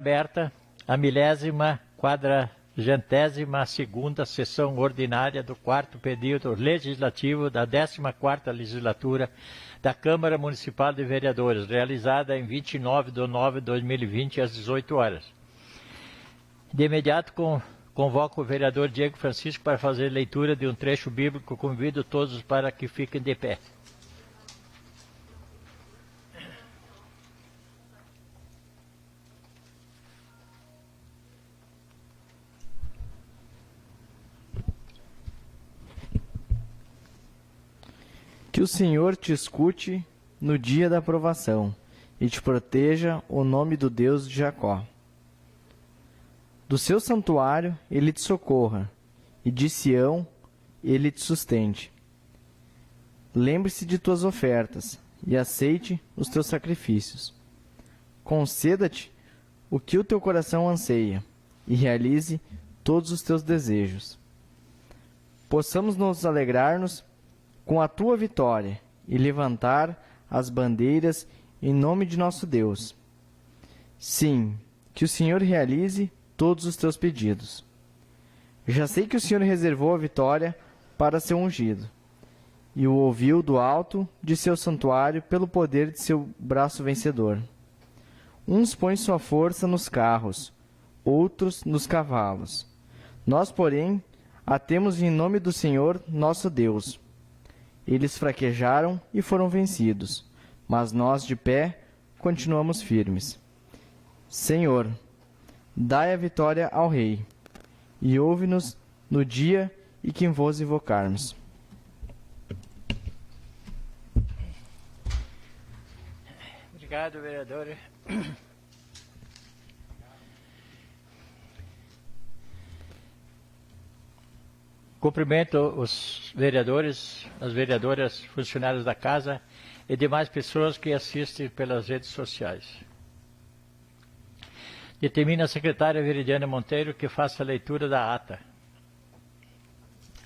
aberta a 14ª sessão ordinária do 4º período legislativo da 14ª legislatura da Câmara Municipal de Vereadores, realizada em 29 de nove de 2020, às 18 horas. De imediato, convoco o vereador Diego Francisco para fazer leitura de um trecho bíblico. Convido todos para que fiquem de pé. Que o Senhor te escute no dia da provação e te proteja o nome do Deus de Jacó. Do seu santuário ele te socorra, e de Sião ele te sustente. Lembre-se de tuas ofertas, e aceite os teus sacrifícios. Conceda-te o que o teu coração anseia, e realize todos os teus desejos. Possamos nos alegrar-nos com a tua vitória, e levantar as bandeiras em nome de nosso Deus. Sim, que o Senhor realize todos os teus pedidos. Já sei que o Senhor reservou a vitória para seu ungido, e o ouviu do alto de seu santuário pelo poder de seu braço vencedor. Uns põem sua força nos carros, outros nos cavalos. Nós, porém, a temos em nome do Senhor nosso Deus. Eles fraquejaram e foram vencidos, mas nós, de pé, continuamos firmes. Senhor, dai a vitória ao Rei, e ouve-nos no dia em que vos invocarmos. Obrigado, vereador. Cumprimento os vereadores, as vereadoras, funcionários da casa e demais pessoas que assistem pelas redes sociais. Determina a secretária Veridiana Monteiro que faça a leitura da ata.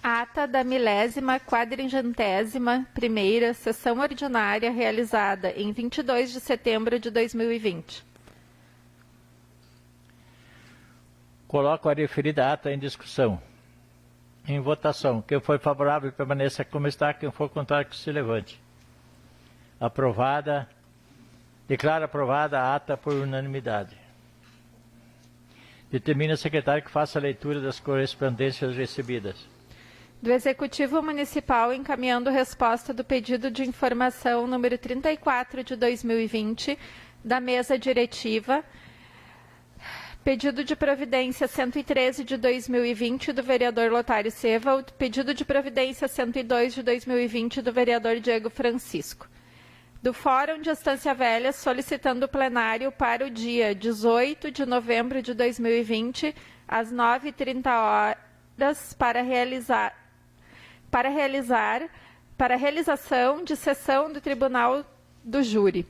Ata da 14ª sessão ordinária realizada em 22 de setembro de 2020. Coloco a referida ata em discussão. Em votação. Quem for favorável permaneça como está. Quem for contrário que se levante. Aprovada. Declaro aprovada a ata por unanimidade. Determina a secretária que faça a leitura das correspondências recebidas. Do Executivo Municipal encaminhando resposta do pedido de informação número 34 de 2020 da mesa diretiva. Pedido de providência 113 de 2020 do vereador Lotário Sevald. Pedido de providência 102 de 2020 do vereador Diego Francisco. Do Fórum de Estância Velha, solicitando o plenário para o dia 18 de novembro de 2020, às 9h30, para a realização de sessão do Tribunal do Júri.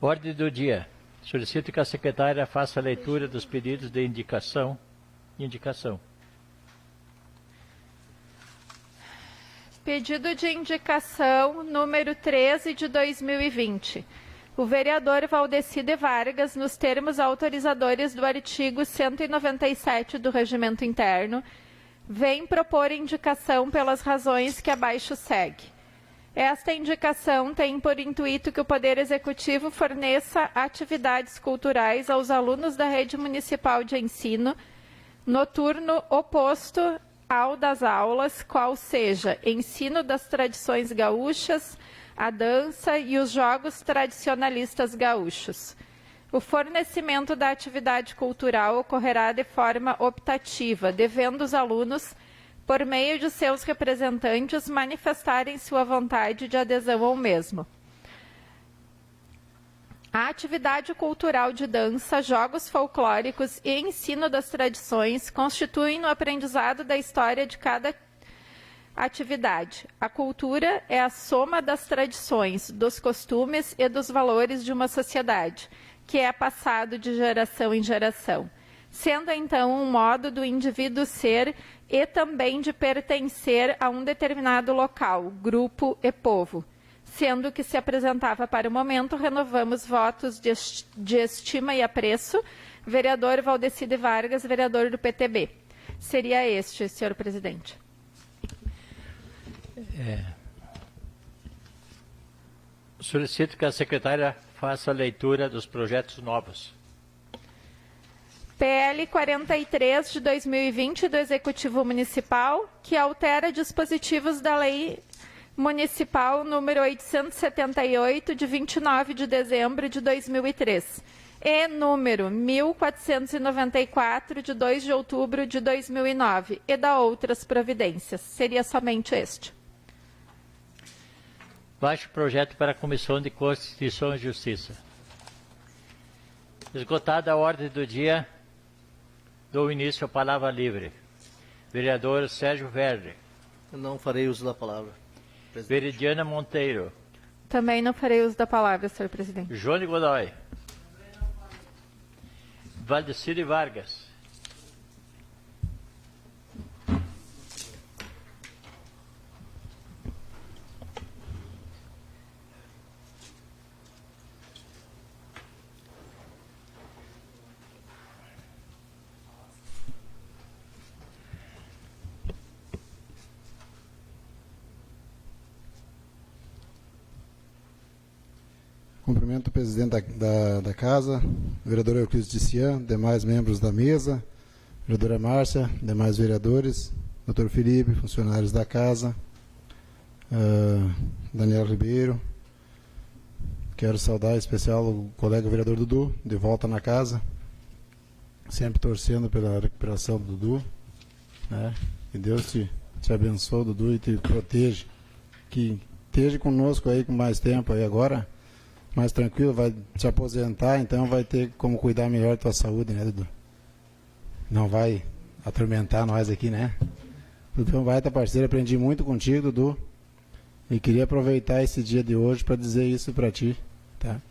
Ordem do dia. Solicito que a secretária faça a leitura dos pedidos de indicação. Pedido de indicação número 13 de 2020. O vereador Valdeci de Vargas, nos termos autorizadores do artigo 197 do Regimento Interno, vem propor indicação pelas razões que abaixo segue. Esta indicação tem por intuito que o Poder Executivo forneça atividades culturais aos alunos da Rede Municipal de Ensino, noturno oposto ao das aulas, qual seja ensino das tradições gaúchas, a dança e os jogos tradicionalistas gaúchos. O fornecimento da atividade cultural ocorrerá de forma optativa, devendo os alunos, por meio de seus representantes, manifestarem sua vontade de adesão ao mesmo. A atividade cultural de dança, jogos folclóricos e ensino das tradições constituem o aprendizado da história de cada atividade. A cultura é a soma das tradições, dos costumes e dos valores de uma sociedade, que é passado de geração em geração, sendo então um modo do indivíduo ser e também de pertencer a um determinado local, grupo e povo. sendo que se apresentava para o momento, renovamos votos de estima e apreço. Vereador Valdeci de Vargas, vereador do PTB. Seria este, senhor presidente. Solicito que a secretária faça a leitura dos projetos novos. PL 43 de 2020 do Executivo Municipal, que altera dispositivos da Lei Municipal número 878, de 29 de dezembro de 2003, e número 1494, de 2 de outubro de 2009, e da outras providências. Seria somente este. Baixo projeto para a Comissão de Constituição e Justiça. Esgotada a ordem do dia, dou início à palavra livre. Vereador Sérgio Verde. Eu não farei uso da palavra, presidente. Veridiana Monteiro. Também não farei uso da palavra, senhor presidente. Johnny Godoy. Valdeci de Vargas. Cumprimento o presidente da Casa, vereador Euclides de Cian, demais membros da mesa, vereadora Márcia, demais vereadores, doutor Felipe, funcionários da Casa, Daniel Ribeiro. Quero saudar em especial o colega vereador Dudu, de volta na casa, sempre torcendo pela recuperação do Dudu. Né? Que Deus te abençoe, Dudu, e te proteja. Que esteja conosco aí com mais tempo aí agora. Mais tranquilo, vai te aposentar, então vai ter como cuidar melhor da tua saúde, né, Dudu? Não vai atormentar nós aqui, né? Dudu vai, tá parceiro, aprendi muito contigo, Dudu, e queria aproveitar esse dia de hoje para dizer isso para ti, tá?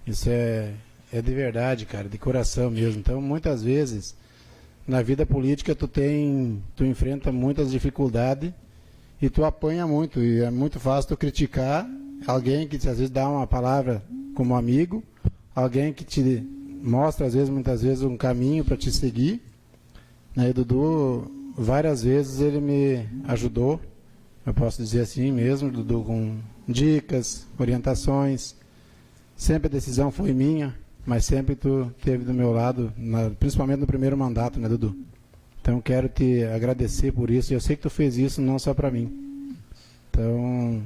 Isso é de verdade, cara, de coração mesmo. Então, muitas vezes, na vida política, tu enfrenta muitas dificuldades e tu apanha muito, e é muito fácil tu criticar alguém que às vezes dá uma palavra como amigo, alguém que te mostra, muitas vezes, um caminho para te seguir. Né? E Dudu, várias vezes ele me ajudou, eu posso dizer assim mesmo, Dudu, com dicas, orientações. Sempre a decisão foi minha, mas sempre tu esteve do meu lado, principalmente no primeiro mandato, né, Dudu? Então quero te agradecer por isso, e eu sei que tu fez isso não só para mim. Então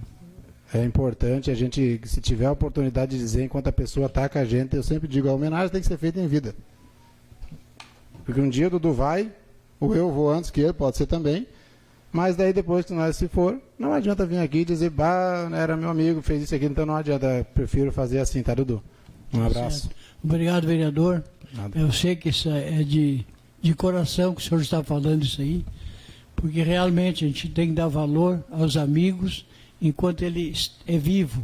é importante a gente, se tiver a oportunidade de dizer enquanto a pessoa está com a gente, eu sempre digo, a homenagem tem que ser feita em vida. Porque um dia o Dudu vai, ou eu vou antes que ele, pode ser também, mas daí depois que nós se for, não adianta vir aqui e dizer, bah, era meu amigo, fez isso aqui, então não adianta, prefiro fazer assim, tá, Dudu? Um abraço. Certo. Obrigado, vereador. Nada. Eu sei que isso é de coração que o senhor está falando isso aí, porque realmente a gente tem que dar valor aos amigos enquanto ele é vivo,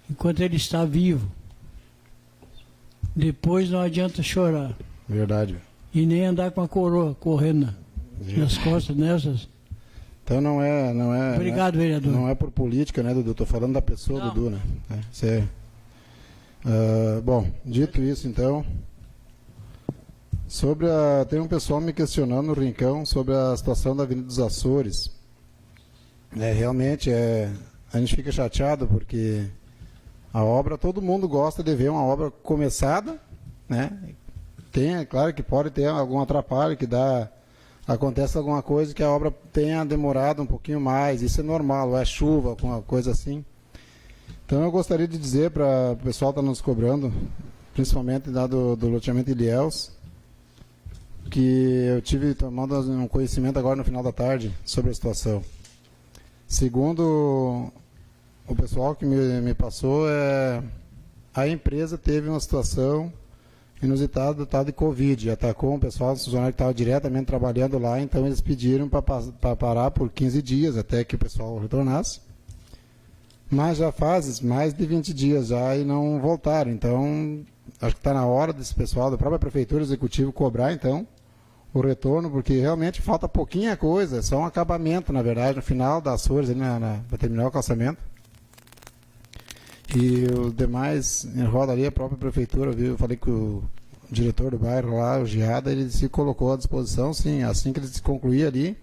enquanto ele está vivo. Depois não adianta chorar. Verdade. E nem andar com a coroa correndo nas costas nessas. Então não é. Obrigado, vereador. Não é por política, né, Dudu? Estou falando da pessoa, Não. Dudu, né? Isso é. Bom, dito isso, então. Tem um pessoal me questionando no Rincão sobre a situação da Avenida dos Açores. Realmente, a gente fica chateado porque a obra, todo mundo gosta de ver uma obra começada, né? É claro que pode ter algum atrapalho, acontece alguma coisa que a obra tenha demorado um pouquinho mais, isso é normal, é chuva, alguma coisa assim. Então eu gostaria de dizer para o pessoal que está nos cobrando, principalmente do loteamento Ilhéus, que eu tive tomando um conhecimento agora no final da tarde sobre a situação. Segundo o pessoal que me passou, a empresa teve uma situação inusitada tal de Covid, atacou um pessoal do funcionário que estava diretamente trabalhando lá, então eles pediram para parar por 15 dias até que o pessoal retornasse. Mas já faz mais de 20 dias já e não voltaram, então acho que está na hora desse pessoal, da própria prefeitura, executivo, cobrar então o retorno, porque realmente falta pouquinha coisa, só um acabamento, na verdade, no final das Açores, para terminar o calçamento. E os demais, em roda ali, a própria prefeitura, viu? Eu falei que o diretor do bairro lá, o Giada, ele se colocou à disposição, sim, assim que ele se concluir ali,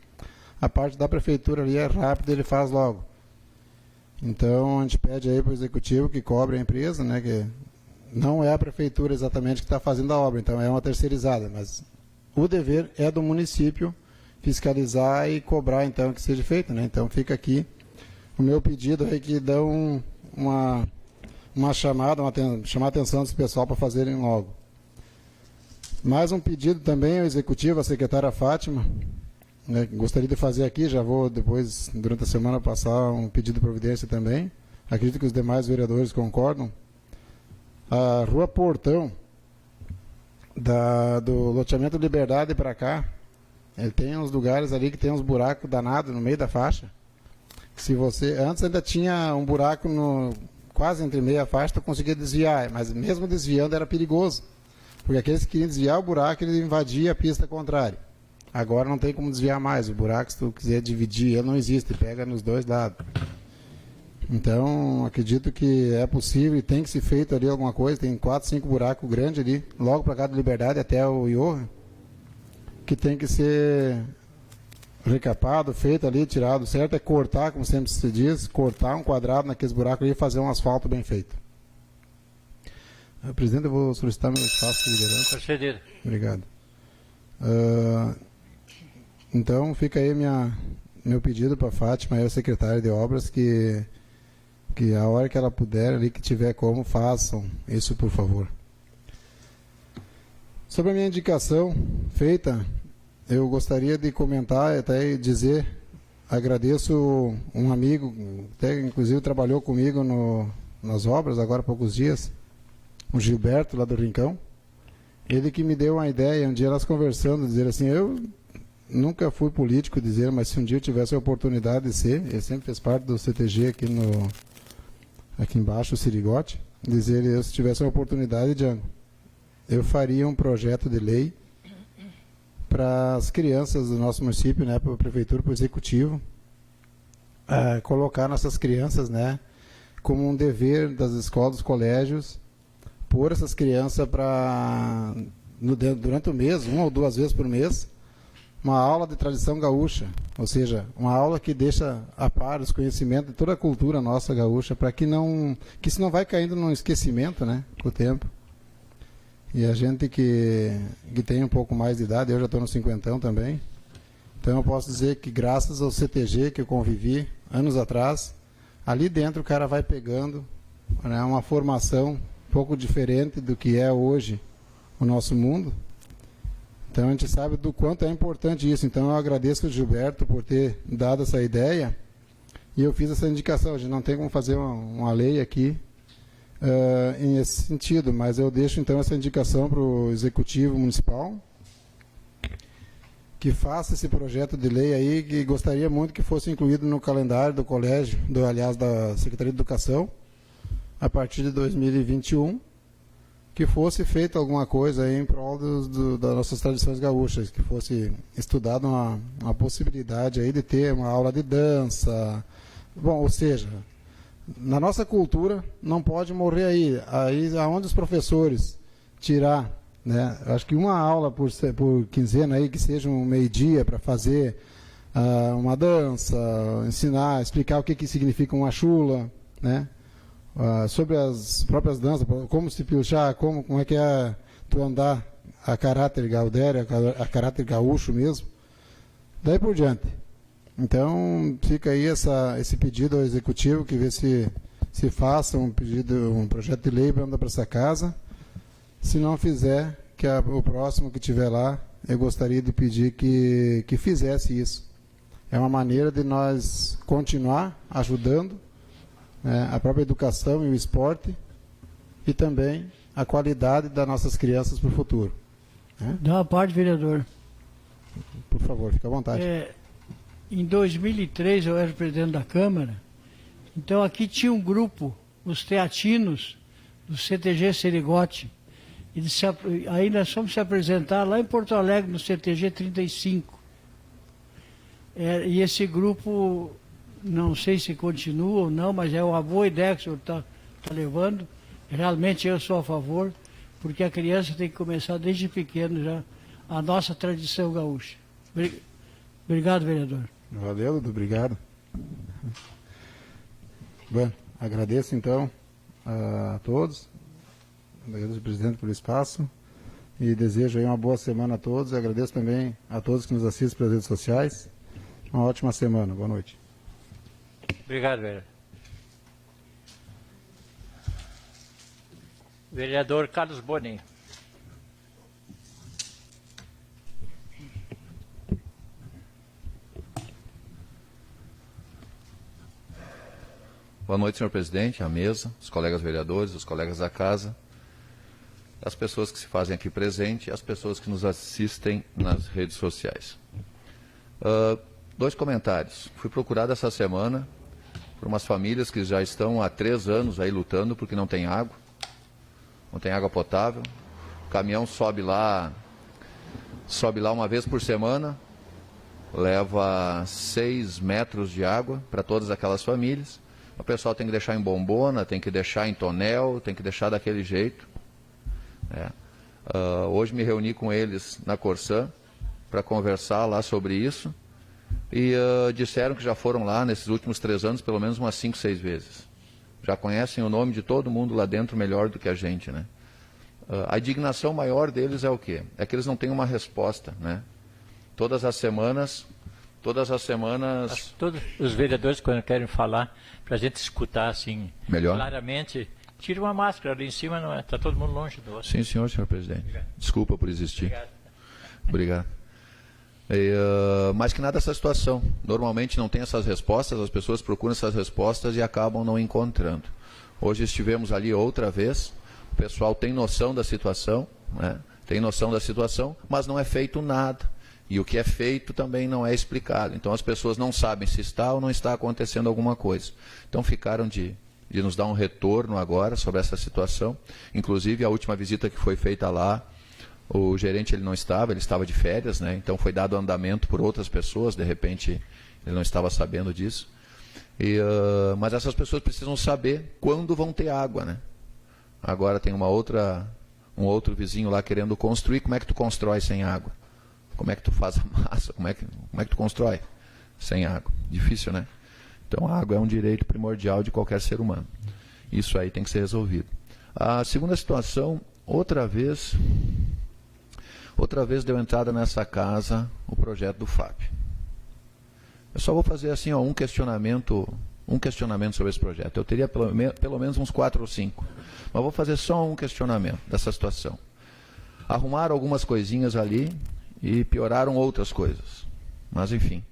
a parte da prefeitura ali é rápida, ele faz logo. Então, a gente pede aí para o executivo que cobre a empresa, né, que não é a prefeitura exatamente que está fazendo a obra, então é uma terceirizada, mas o dever é do município fiscalizar e cobrar, então, que seja feito, né? Então, fica aqui o meu pedido aí que dão uma chamada, chamar a atenção desse pessoal para fazerem logo. Mais um pedido também ao executivo, a secretária Fátima, né, gostaria de fazer aqui, já vou depois, durante a semana, passar um pedido de providência também. Acredito que os demais vereadores concordam. A Rua Portão, do loteamento Liberdade para cá, ele tem uns lugares ali que tem uns buracos danados no meio da faixa. Se você, antes ainda tinha um buraco quase entre meia faixa, tu conseguia desviar, mas mesmo desviando era perigoso, porque aqueles que queriam desviar o buraco, ele invadia a pista contrária. Agora não tem como desviar mais, o buraco, se tu quiser dividir, ele não existe, pega nos dois lados. Então, acredito que é possível e tem que ser feito ali alguma coisa, tem 4, 5 buracos grandes ali, logo para cá da Liberdade até o Iorra, que tem que ser recapado, feito ali, tirado. O certo é cortar, como sempre se diz, cortar um quadrado naqueles buracos ali e fazer um asfalto bem feito. Presidente, eu vou solicitar meu espaço de liderança. Concedido. Obrigado. Então, fica aí meu pedido para a Fátima, a secretária de obras, que a hora que ela puder, ali que tiver como, façam isso, por favor. Sobre a minha indicação feita, eu gostaria de comentar, até dizer, agradeço um amigo, até inclusive trabalhou comigo nas obras, agora há poucos dias, o Gilberto, lá do Rincão. Ele que me deu uma ideia, um dia nós conversando, dizer assim, eu nunca fui político, dizer, mas se um dia eu tivesse a oportunidade de ser, ele sempre fez parte do CTG aqui embaixo, o Sirigote, dizer, eu se tivesse a oportunidade, Django, eu faria um projeto de lei para as crianças do nosso município, né, para a prefeitura, para o executivo, colocar nossas crianças, né, como um dever das escolas, dos colégios, pôr essas crianças durante o mês, 1 ou 2 vezes por mês, uma aula de tradição gaúcha, ou seja, uma aula que deixa a par os conhecimentos de toda a cultura nossa gaúcha, para que isso não vai caindo num esquecimento, né, com o tempo. E a gente que tem um pouco mais de idade, eu já estou no 50 também, então eu posso dizer que graças ao CTG que eu convivi anos atrás, ali dentro o cara vai pegando, né, uma formação um pouco diferente do que é hoje o nosso mundo. Então a gente sabe do quanto é importante isso. Então eu agradeço ao Gilberto por ter dado essa ideia e eu fiz essa indicação. A gente não tem como fazer uma lei aqui nesse sentido, mas eu deixo então essa indicação para o Executivo Municipal que faça esse projeto de lei aí, que gostaria muito que fosse incluído no calendário do colégio, aliás, da Secretaria de Educação, a partir de 2021, que fosse feita alguma coisa aí em prol das nossas tradições gaúchas, que fosse estudada uma possibilidade aí de ter uma aula de dança. Bom, ou seja, na nossa cultura não pode morrer aí aonde os professores tirar, né, acho que uma aula por quinzena aí, que seja um meio-dia para fazer uma dança, ensinar, explicar o que significa uma chula, né, sobre as próprias danças, como se pilchar, como é que é tu andar a caráter gaudério, a caráter gaúcho mesmo, daí por diante. Então fica aí esse pedido ao Executivo, que vê se faça um projeto de lei para mandar para essa casa. Se não fizer, que o próximo que tiver lá, eu gostaria de pedir que fizesse isso. É uma maneira de nós continuar ajudando, né, a própria educação e o esporte, e também a qualidade das nossas crianças para o futuro. Né? Dá uma parte, vereador. Por favor, fique à vontade. Em 2003 eu era presidente da Câmara, então aqui tinha um grupo, os teatinos, do CTG Serigote, aí nós fomos se apresentar lá em Porto Alegre, no CTG 35. E esse grupo, não sei se continua ou não, mas é uma boa ideia que o senhor está está levando. Realmente eu sou a favor, porque a criança tem que começar desde pequeno já a nossa tradição gaúcha. Obrigado, vereador. Valeu, Dudu, obrigado. Bom, agradeço então a todos, agradeço ao presidente pelo espaço e desejo aí uma boa semana a todos. E agradeço também a todos que nos assistem pelas redes sociais. Uma ótima semana, boa noite. Obrigado, vereador. Vereador Carlos Bonin. Boa noite, senhor presidente, a mesa, os colegas vereadores, os colegas da casa, as pessoas que se fazem aqui presente e as pessoas que nos assistem nas redes sociais. 2 comentários. Fui procurado essa semana por umas famílias que já estão há 3 anos aí lutando porque não tem água potável. O caminhão sobe lá uma vez por semana, leva 6 metros de água para todas aquelas famílias. O pessoal tem que deixar em bombona, tem que deixar em tonel, tem que deixar daquele jeito. Hoje me reuni com eles na Corsã para conversar lá sobre isso e disseram que já foram lá nesses últimos 3 anos pelo menos umas 5, 6 vezes. Já conhecem o nome de todo mundo lá dentro melhor do que a gente, né? A indignação maior deles é o quê? É que eles não têm uma resposta, né? Todas as semanas... Todos os vereadores, quando querem falar, para a gente escutar assim, melhor, claramente, tira uma máscara ali em cima, não é? Está todo mundo longe do outro. Sim, senhor presidente. Obrigado. Desculpa por existir. Obrigado. Mais que nada essa situação. Normalmente não tem essas respostas, as pessoas procuram essas respostas e acabam não encontrando. Hoje estivemos ali outra vez, o pessoal tem noção da situação, né? Tem noção da situação, mas não é feito nada. E o que é feito também não é explicado. Então as pessoas não sabem se está ou não está acontecendo alguma coisa. Então ficaram de nos dar um retorno agora sobre essa situação. Inclusive a última visita que foi feita lá, o gerente ele estava de férias, né? Então foi dado andamento por outras pessoas, de repente ele não estava sabendo disso. Mas essas pessoas precisam saber quando vão ter água, né? Agora tem um outro vizinho lá querendo construir. Como é que tu constrói sem água? Como é que tu faz a massa? Como é que tu constrói sem água? Difícil, né? Então a água é um direito primordial de qualquer ser humano. Isso aí tem que ser resolvido. A segunda situação, outra vez deu entrada nessa casa o projeto do FAP. Eu só vou fazer assim, um questionamento sobre esse projeto. Eu teria pelo menos uns 4 ou 5, mas vou fazer só um questionamento dessa situação. Arrumaram algumas coisinhas ali e pioraram outras coisas. Mas, enfim.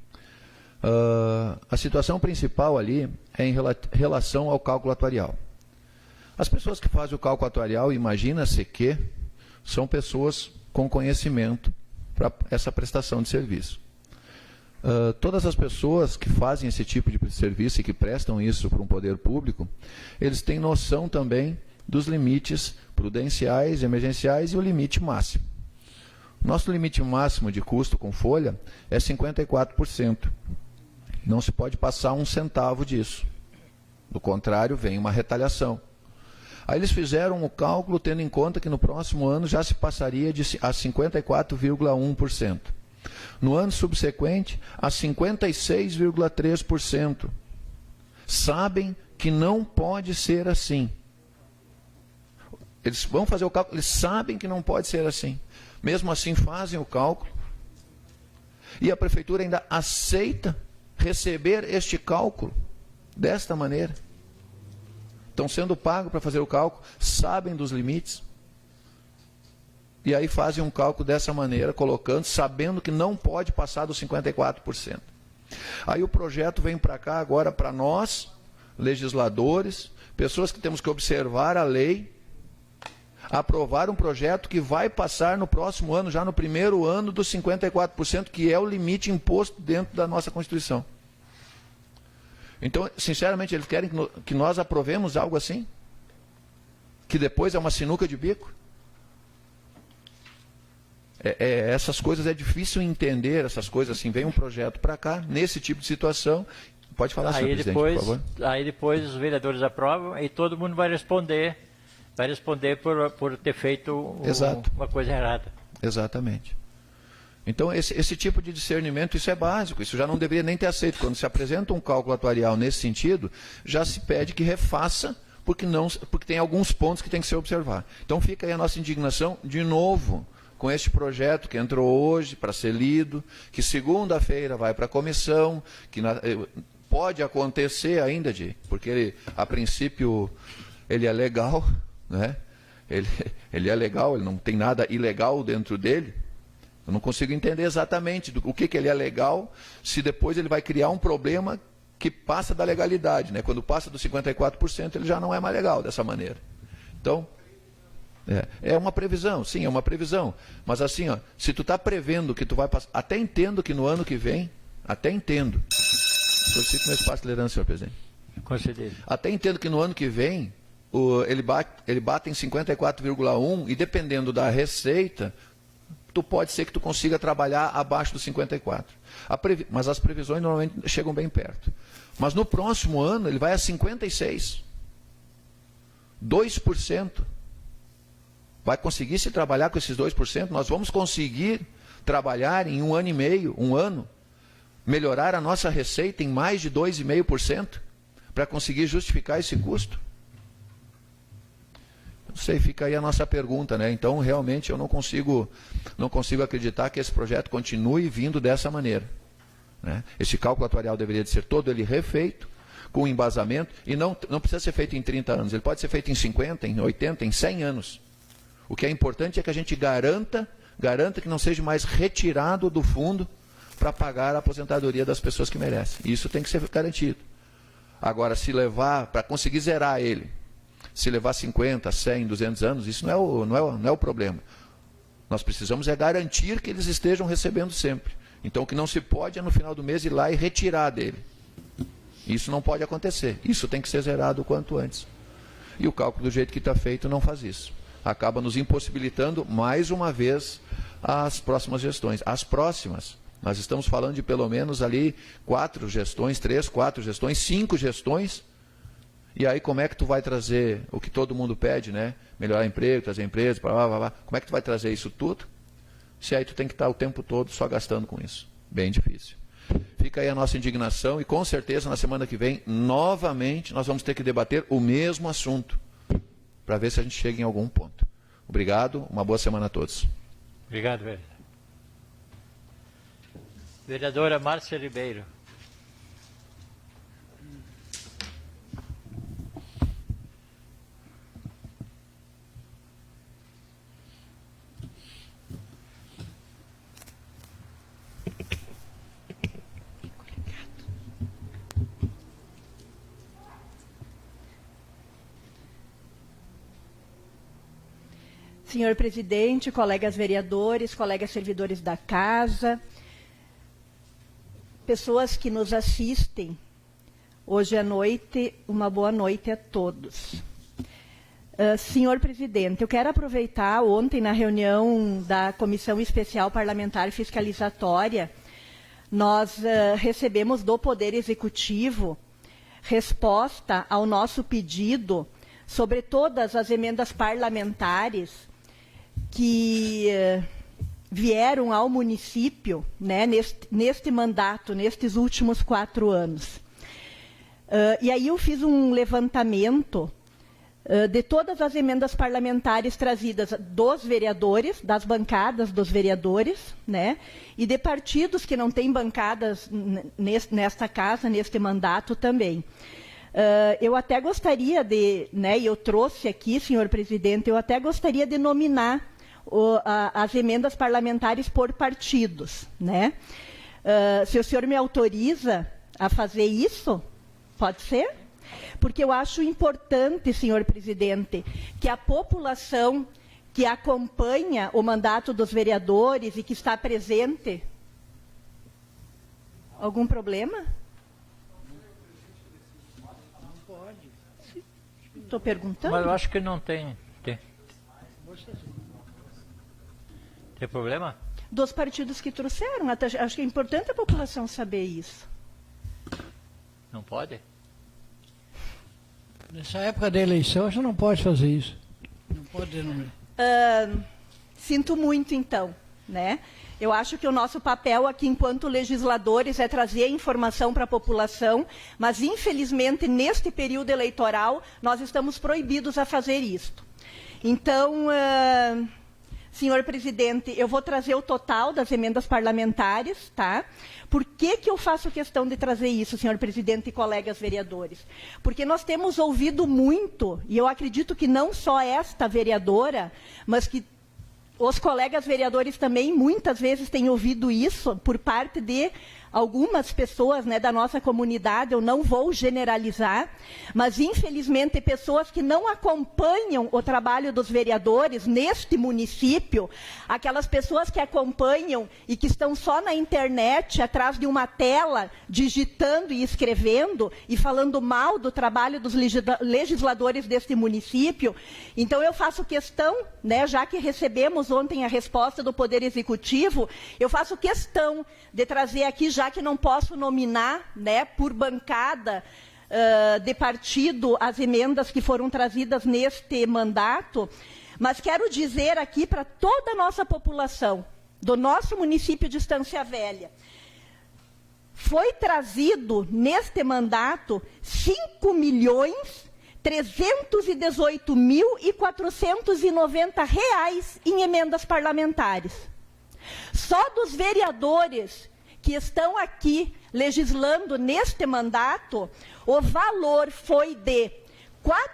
A situação principal ali é em relação ao cálculo atuarial. As pessoas que fazem o cálculo atuarial, imagina-se que são pessoas com conhecimento para essa prestação de serviço. Todas as pessoas que fazem esse tipo de serviço e que prestam isso para um poder público, eles têm noção também dos limites prudenciais, emergenciais e o limite máximo. Nosso limite máximo de custo com folha é 54%. Não se pode passar 1 centavo disso. Do contrário, vem uma retaliação. Aí eles fizeram o cálculo tendo em conta que no próximo ano já se passaria a 54,1%. No ano subsequente, a 56,3%. Sabem que não pode ser assim. Eles vão fazer o cálculo, eles sabem que não pode ser assim. Mesmo assim, fazem o cálculo e a prefeitura ainda aceita receber este cálculo desta maneira. Estão sendo pagos para fazer o cálculo, sabem dos limites e aí fazem um cálculo dessa maneira, colocando, sabendo que não pode passar dos 54%. Aí o projeto vem para cá agora para nós, legisladores, pessoas que temos que observar a lei, aprovar um projeto que vai passar no próximo ano, já no primeiro ano, dos 54%, que é o limite imposto dentro da nossa Constituição. Então, sinceramente, eles querem que nós aprovemos algo assim? Que depois é uma sinuca de bico? Essas coisas é difícil entender, essas coisas assim, vem um projeto para cá, nesse tipo de situação, Pode falar, senhor presidente, por favor. Aí depois os vereadores aprovam e todo mundo vai responder por ter feito uma coisa errada. Exatamente. Então, esse tipo de discernimento, isso é básico, isso já não deveria nem ter aceito. Quando se apresenta um cálculo atuarial nesse sentido, já se pede que refaça, porque tem alguns pontos que tem que se observar. Então, fica aí a nossa indignação, de novo, com este projeto que entrou hoje para ser lido, que segunda-feira vai para a comissão, que pode acontecer ainda, porque ele, a princípio, ele é legal, né? Ele é legal, ele não tem nada ilegal dentro dele. Eu não consigo entender exatamente o que ele é legal, se depois ele vai criar um problema que passa da legalidade, né? Quando passa dos 54%, ele já não é mais legal dessa maneira. Então, é uma previsão, sim, é uma previsão. Mas assim, ó, se tu está prevendo que tu vai passar, até entendo que no ano que vem, solicito meu espaço de liderança, senhor presidente. Concedido. Até entendo que no ano que vem, ele bate em 54,1 e dependendo da receita, pode ser que tu consiga trabalhar abaixo dos 54. Mas as previsões normalmente chegam bem perto. Mas no próximo ano ele vai a 56. 2%. Vai conseguir se trabalhar com esses 2%? Nós vamos conseguir trabalhar em 1 ano e meio, melhorar a nossa receita em mais de 2,5% para conseguir justificar esse custo? Não sei, fica aí a nossa pergunta, né? Então, realmente, eu não consigo acreditar que esse projeto continue vindo dessa maneira, né? Esse cálculo atuarial deveria de ser todo ele refeito, com embasamento, e não precisa ser feito em 30 anos, ele pode ser feito em 50, em 80, em 100 anos. O que é importante é que a gente garanta que não seja mais retirado do fundo para pagar a aposentadoria das pessoas que merecem. Isso tem que ser garantido. Agora, se levar, para conseguir zerar ele, se levar 50, 100, 200 anos, isso não é o problema. Nós precisamos garantir que eles estejam recebendo sempre. Então, o que não se pode é no final do mês ir lá e retirar dele. Isso não pode acontecer. Isso tem que ser zerado o quanto antes. E o cálculo do jeito que está feito não faz isso. Acaba nos impossibilitando, mais uma vez, as próximas gestões. As próximas, nós estamos falando de pelo menos ali 4 gestões, 3, 4 gestões, 5 gestões. E aí como é que tu vai trazer o que todo mundo pede, né? Melhorar emprego, trazer empresas, blá, blá, blá, blá. Como é que tu vai trazer isso tudo? Se aí tu tem que estar o tempo todo só gastando com isso. Bem difícil. Fica aí a nossa indignação e com certeza na semana que vem, novamente, nós vamos ter que debater o mesmo assunto, para ver se a gente chega em algum ponto. Obrigado, uma boa semana a todos. Obrigado, vereador. Vereadora Márcia Ribeiro. Senhor presidente, colegas vereadores, colegas servidores da casa, pessoas que nos assistem hoje à noite, uma boa noite a todos. Senhor presidente, eu quero aproveitar, ontem na reunião da Comissão Especial Parlamentar Fiscalizatória, nós recebemos do Poder Executivo resposta ao nosso pedido sobre todas as emendas parlamentares que vieram ao município, né, neste mandato, nestes últimos 4 anos. E aí eu fiz um levantamento de todas as emendas parlamentares trazidas dos vereadores, das bancadas dos vereadores, né, e de partidos que não têm bancadas nesta casa, neste mandato também. Eu até gostaria de, né, e eu trouxe aqui, senhor presidente, eu até gostaria de nominar as emendas parlamentares por partidos, né? Se o senhor me autoriza a fazer isso, pode ser? Porque eu acho importante, senhor presidente, que a população que acompanha o mandato dos vereadores e que está presente... Algum problema? Estou perguntando. Mas eu acho que não tem. Tem problema? Dos partidos que trouxeram. Acho que é importante a população saber isso. Não pode? Nessa época da eleição, você não pode fazer isso. Não pode denominar. Sinto muito, então, né? Eu acho que o nosso papel aqui, enquanto legisladores, é trazer informação para a população, mas, infelizmente, neste período eleitoral, nós estamos proibidos a fazer isto. Então, senhor presidente, eu vou trazer o total das emendas parlamentares, tá? Por que eu faço questão de trazer isso, senhor presidente e colegas vereadores? Porque nós temos ouvido muito, e eu acredito que não só esta vereadora, mas que os colegas vereadores também muitas vezes têm ouvido isso por parte de algumas pessoas, né, da nossa comunidade. Eu não vou generalizar, mas infelizmente pessoas que não acompanham o trabalho dos vereadores neste município, aquelas pessoas que acompanham e que estão só na internet, atrás de uma tela, digitando e escrevendo e falando mal do trabalho dos legisladores deste município. Então eu faço questão, né, já que recebemos ontem a resposta do Poder Executivo, eu faço questão de trazer aqui, já que não posso nominar, né, por bancada de partido as emendas que foram trazidas neste mandato, mas quero dizer aqui para toda a nossa população do nosso município de Estância Velha, foi trazido neste mandato 5.318.490 reais em emendas parlamentares. Só dos vereadores que estão aqui legislando neste mandato, o valor foi de R$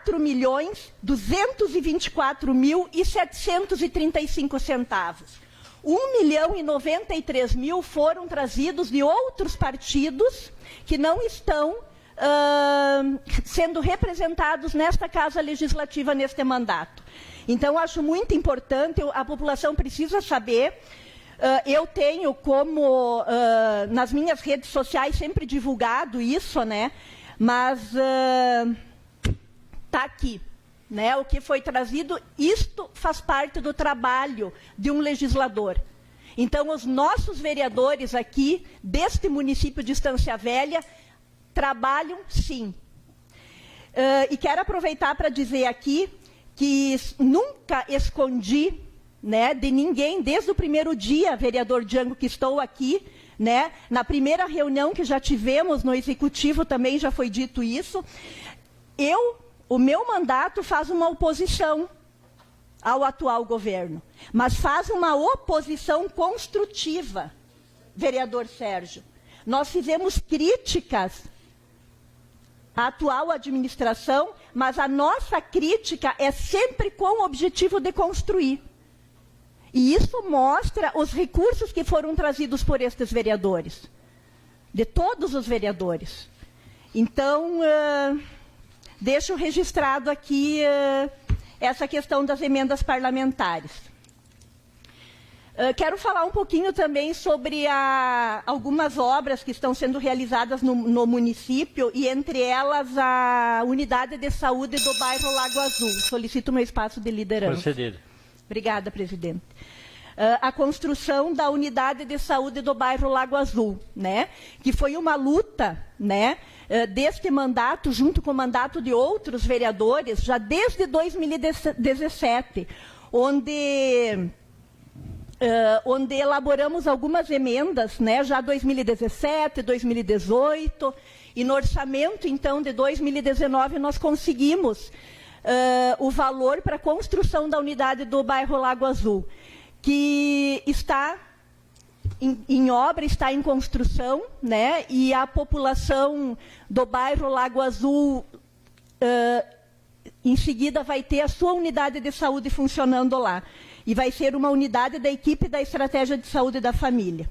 4.224.735. 1.093.000 foram trazidos de outros partidos que não estão sendo representados nesta Casa Legislativa neste mandato. Então, acho muito importante, a população precisa saber. Eu tenho como, nas minhas redes sociais, sempre divulgado isso, né? Mas está aqui, né? O que foi trazido, isto faz parte do trabalho de um legislador. Então, os nossos vereadores aqui, deste município de Estância Velha, trabalham sim. E quero aproveitar para dizer aqui que nunca escondi, né, de ninguém, desde o primeiro dia, vereador Django, que estou aqui, né, na primeira reunião que já tivemos no Executivo também já foi dito isso, o meu mandato faz uma oposição ao atual governo, mas faz uma oposição construtiva, vereador Sérgio. Nós fizemos críticas à atual administração, mas a nossa crítica é sempre com o objetivo de construir. E isso mostra os recursos que foram trazidos por estes vereadores, de todos os vereadores. Então, deixo registrado aqui essa questão das emendas parlamentares. Quero falar um pouquinho também sobre algumas obras que estão sendo realizadas no município, e entre elas a unidade de saúde do bairro Lago Azul. Solicito meu espaço de liderança. Concedido. Obrigada, presidente. A construção da unidade de saúde do bairro Lago Azul, né, que foi uma luta, né, deste mandato, junto com o mandato de outros vereadores, já desde 2017, onde elaboramos algumas emendas, né, já 2017, 2018, e no orçamento, então, de 2019, nós conseguimos o valor para a construção da unidade do bairro Lago Azul, que está em obra, está em construção, né? E a população do bairro Lago Azul, em seguida, vai ter a sua unidade de saúde funcionando lá. E vai ser uma unidade da equipe da Estratégia de Saúde da Família.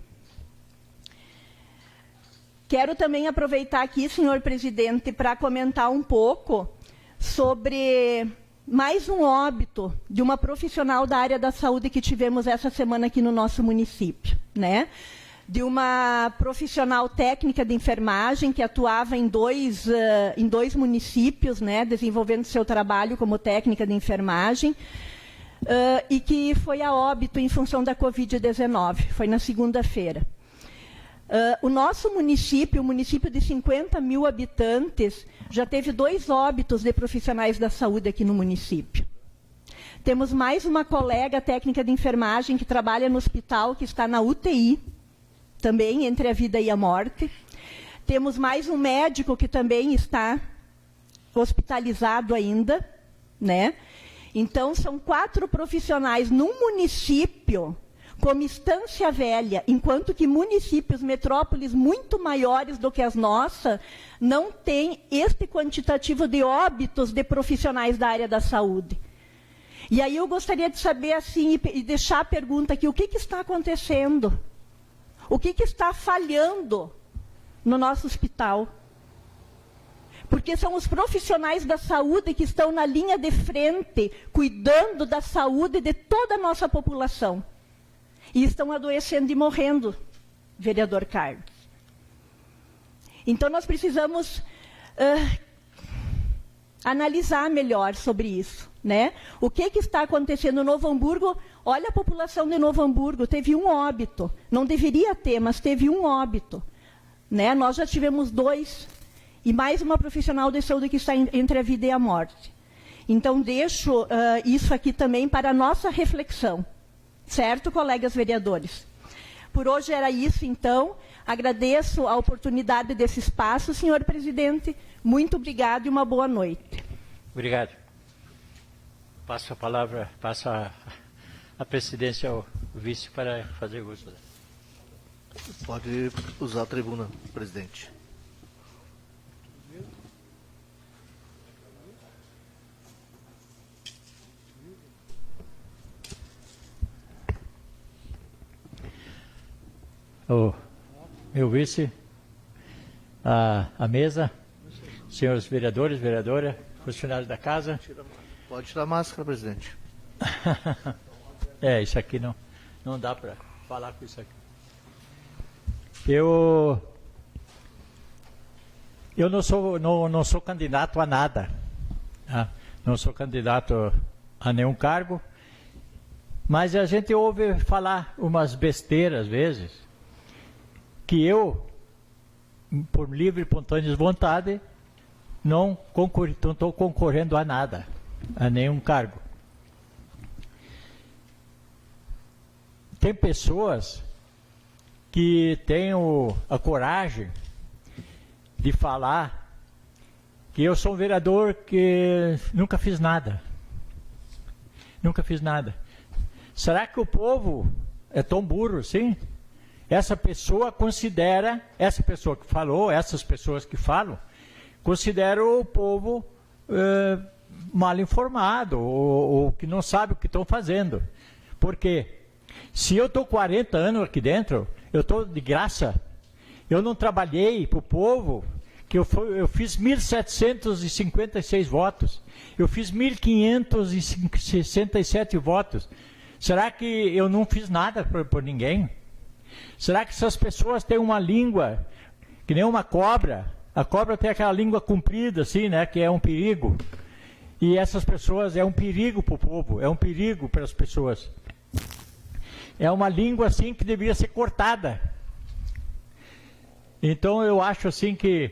Quero também aproveitar aqui, senhor presidente, para comentar um pouco sobre mais um óbito de uma profissional da área da saúde que tivemos essa semana aqui no nosso município, né? De uma profissional técnica de enfermagem que atuava em dois municípios, né? Desenvolvendo seu trabalho como técnica de enfermagem, e que foi a óbito em função da Covid-19, foi na segunda-feira. O nosso município, o município de 50 mil habitantes, já teve 2 óbitos de profissionais da saúde aqui no município. Temos mais uma colega técnica de enfermagem que trabalha no hospital, que está na UTI, também entre a vida e a morte. Temos mais um médico que também está hospitalizado ainda, né? Então, são 4 profissionais num município como Estância Velha, enquanto que municípios, metrópoles muito maiores do que as nossas, não têm este quantitativo de óbitos de profissionais da área da saúde. E aí eu gostaria de saber, assim, e deixar a pergunta aqui, o que está acontecendo? O que está falhando no nosso hospital? Porque são os profissionais da saúde que estão na linha de frente, cuidando da saúde de toda a nossa população. E estão adoecendo e morrendo, vereador Carlos. Então, nós precisamos analisar melhor sobre isso, né? O que está acontecendo no Novo Hamburgo? Olha a população de Novo Hamburgo, teve um óbito. Não deveria ter, mas teve um óbito, né? Nós já tivemos 2, e mais uma profissional de saúde que está entre a vida e a morte. Então, deixo isso aqui também para a nossa reflexão. Certo, colegas vereadores? Por hoje era isso, então. Agradeço a oportunidade desse espaço, senhor presidente. Muito obrigado e uma boa noite. Obrigado. Passo a palavra, passo a presidência ao vice para fazer uso. Pode usar a tribuna, presidente. O meu vice, a mesa, senhores vereadores, vereadora, funcionários da casa. Pode tirar a máscara, presidente. Isso aqui não dá para falar com isso aqui. Eu não sou candidato a nada. Tá? Não sou candidato a nenhum cargo, mas a gente ouve falar umas besteiras às vezes, que eu, por livre e espontânea vontade, não estou concorrendo a nada, a nenhum cargo. Tem pessoas que têm a coragem de falar que eu sou um vereador que nunca fiz nada. Nunca fiz nada. Será que o povo é tão burro assim? Essa pessoa considera, essa pessoa que falou, essas pessoas que falam, consideram o povo mal informado ou que não sabe o que estão fazendo. Por quê? Se eu estou 40 anos aqui dentro, eu estou de graça. Eu não trabalhei para o povo, que eu fiz 1.756 votos. Eu fiz 1.567 votos. Será que eu não fiz nada por ninguém? Será que essas pessoas têm uma língua que nem uma cobra? A cobra tem aquela língua comprida, assim, né? Que é um perigo. E essas pessoas é um perigo para o povo, é um perigo para as pessoas. É uma língua, assim, que deveria ser cortada. Então, eu acho, assim, que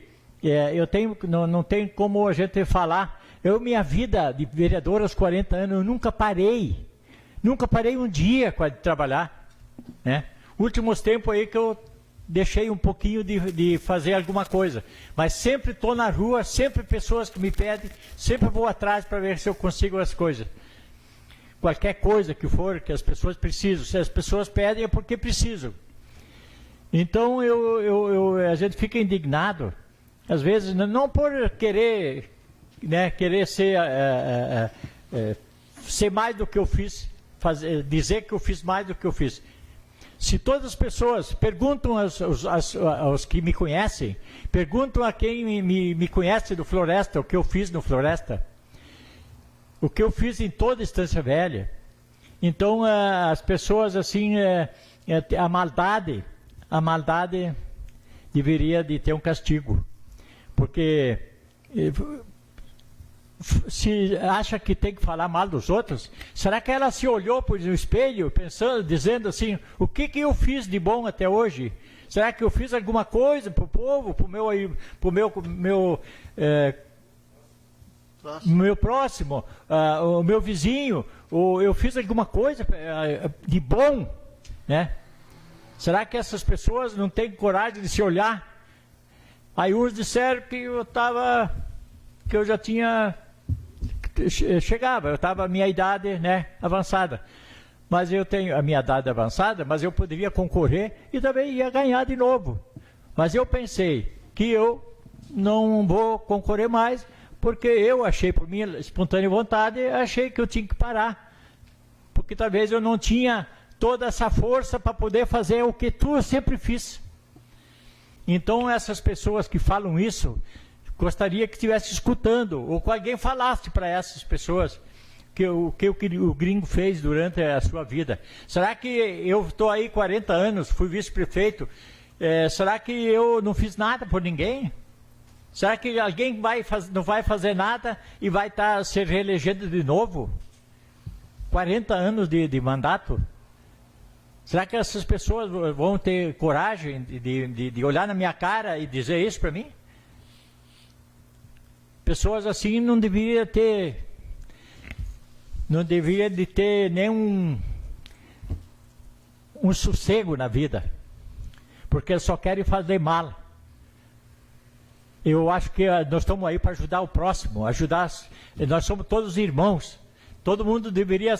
não tem como a gente falar. Minha vida de vereador aos 40 anos, eu nunca parei. Nunca parei um dia de trabalhar, né? Últimos tempos aí que eu deixei um pouquinho de fazer alguma coisa. Mas sempre estou na rua, sempre pessoas que me pedem, sempre vou atrás para ver se eu consigo as coisas. Qualquer coisa que for, que as pessoas precisam. Se as pessoas pedem é porque precisam. Então a gente fica indignado, às vezes, não por querer, né, querer ser mais do que eu fiz, dizer que eu fiz mais do que eu fiz. Se todas as pessoas perguntam aos que me conhecem, perguntam a quem me conhece do Floresta, o que eu fiz no Floresta, o que eu fiz em toda a Estância Velha. Então, as pessoas, assim, a maldade deveria de ter um castigo. Porque se acha que tem que falar mal dos outros? Será que ela se olhou no espelho, pensando, dizendo assim, o que eu fiz de bom até hoje? Será que eu fiz alguma coisa para o povo, para o meu próximo, o meu vizinho? Ou eu fiz alguma coisa de bom, né? Será que essas pessoas não têm coragem de se olhar? Aí uns disseram que eu já tinha chegava, eu estava a minha idade, né, avançada. Mas eu tenho a minha idade avançada, mas eu poderia concorrer e também ia ganhar de novo. Mas eu pensei que eu não vou concorrer mais, porque eu achei, por minha espontânea vontade, achei que eu tinha que parar. Porque talvez eu não tinha toda essa força para poder fazer o que eu sempre fiz. Então essas pessoas que falam isso, gostaria que estivesse escutando, ou que alguém falasse para essas pessoas o que o gringo fez durante a sua vida. Será que eu estou aí 40 anos, fui vice-prefeito, será que eu não fiz nada por ninguém? Será que alguém não vai fazer nada e vai estar se reelegendo de novo? 40 anos de mandato? Será que essas pessoas vão ter coragem de olhar na minha cara e dizer isso para mim? Pessoas assim não deveriam de ter nenhum sossego na vida, porque só querem fazer mal. Eu acho que nós estamos aí para ajudar o próximo, nós somos todos irmãos, todo mundo deveria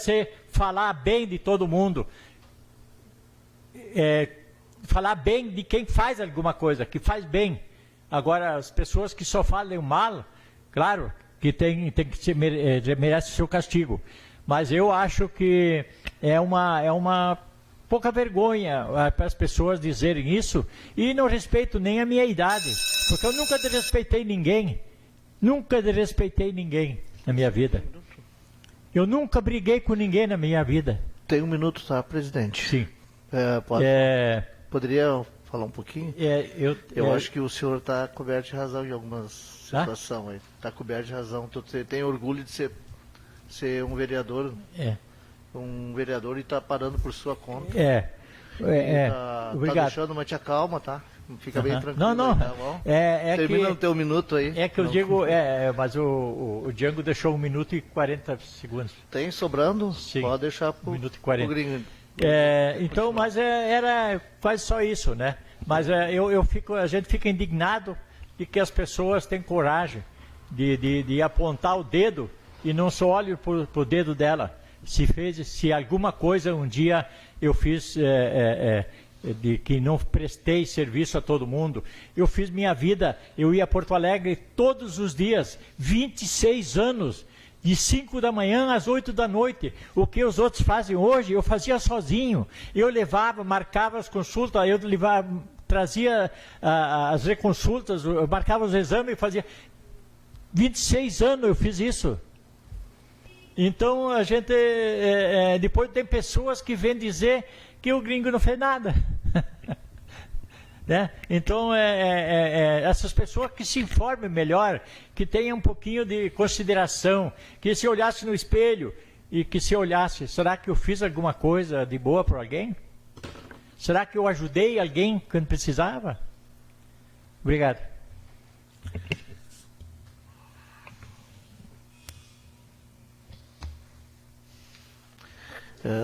falar bem de todo mundo, falar bem de quem faz alguma coisa, que faz bem. Agora, as pessoas que só falam mal, claro, que merece o seu castigo. Mas eu acho que é uma pouca vergonha para as pessoas dizerem isso, e não respeito nem a minha idade, porque eu nunca desrespeitei ninguém. Nunca desrespeitei ninguém na minha vida. Eu nunca briguei com ninguém na minha vida. Tem um minuto, tá, presidente? Sim. Poderia falar um pouquinho? Eu acho que o senhor está coberto de razão em algumas situações aí. Está coberto de razão. Você tem orgulho de ser um vereador. Um vereador e está parando por sua conta. Obrigado. Tá deixando, mas te acalma, tá? Fica bem tranquilo. Não. Aí, tá bom? Termina no teu minuto aí. É que eu digo, mas o Django deixou 1 minuto e 40 segundos. Tem sobrando? Sim. Pode deixar pro 1 minuto e 40. gringo. Então, mas era quase só isso, né? Mas a gente fica indignado de que as pessoas têm coragem de apontar o dedo e não só olham para o dedo dela. Se alguma coisa um dia eu fiz de que não prestei serviço a todo mundo, eu fiz minha vida, eu ia a Porto Alegre todos os dias, 26 anos, de 5 da manhã às 8 da noite. O que os outros fazem hoje, eu fazia sozinho. Eu marcava as consultas, trazia as reconsultas, eu marcava os exames e fazia. 26 anos eu fiz isso. Então a gente, depois tem pessoas que vêm dizer que o gringo não fez nada. Né? Então, essas pessoas que se informem melhor, que tenham um pouquinho de consideração, que se olhasse no espelho e que se olhasse, será que eu fiz alguma coisa de boa para alguém? Será que eu ajudei alguém quando precisava? Obrigado.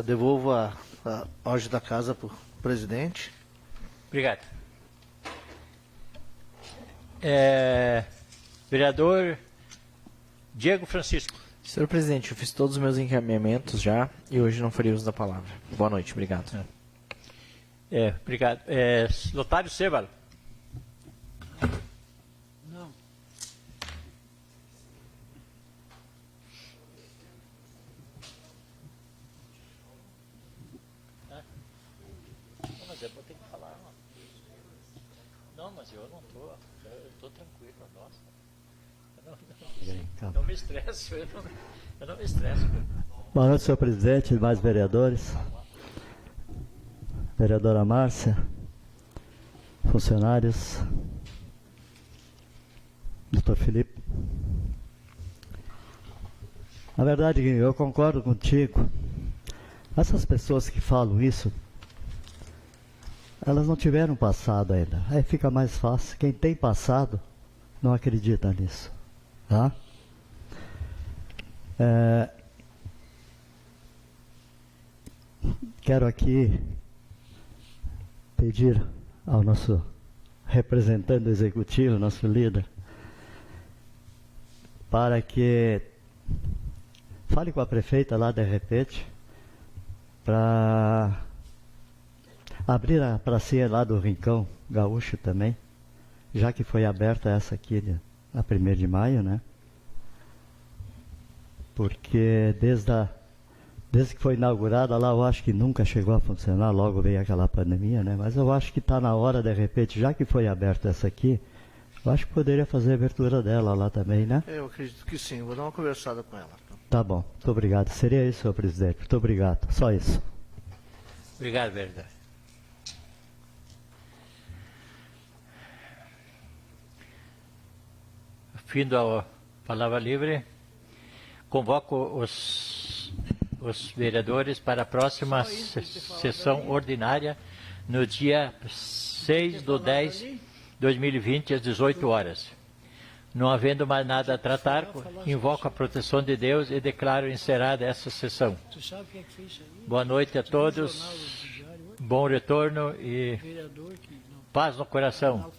Devolvo a ordem da casa para o presidente. Obrigado. Vereador Diego Francisco. Senhor presidente, eu fiz todos os meus encaminhamentos já e hoje não farei uso da palavra. Boa noite, obrigado. Obrigado. Lotário Sebalo. Não. Mas eu vou ter que falar. Não, mas eu não estou. Eu estou tranquilo, nossa. Não me estresso, eu não me estresso. Boa noite, senhor presidente, demais vereadores, vereadora Márcia, funcionários, doutor Felipe. Na verdade, eu concordo contigo. Essas pessoas que falam isso, elas não tiveram passado ainda. Aí fica mais fácil. Quem tem passado não acredita nisso. Tá? Quero aqui pedir ao nosso representante do executivo, nosso líder, para que fale com a prefeita lá de repente, para abrir a pracinha lá do Rincão Gaúcho também, já que foi aberta essa aqui na 1º de maio, né? Porque desde que foi inaugurada lá, eu acho que nunca chegou a funcionar, logo veio aquela pandemia, né? Mas eu acho que está na hora, de repente, já que foi aberta essa aqui, eu acho que poderia fazer a abertura dela lá também, né? Eu acredito que sim, vou dar uma conversada com ela. Tá bom, muito obrigado. Seria isso, senhor presidente. Muito obrigado. Só isso. Obrigado, vereador. Findo a palavra livre, convoco os vereadores para a próxima sessão ordinária no dia 6/10/2020, às 18 horas. Não havendo mais nada a tratar, invoco a proteção de Deus e declaro encerrada essa sessão. Boa noite a todos, bom retorno e paz no coração.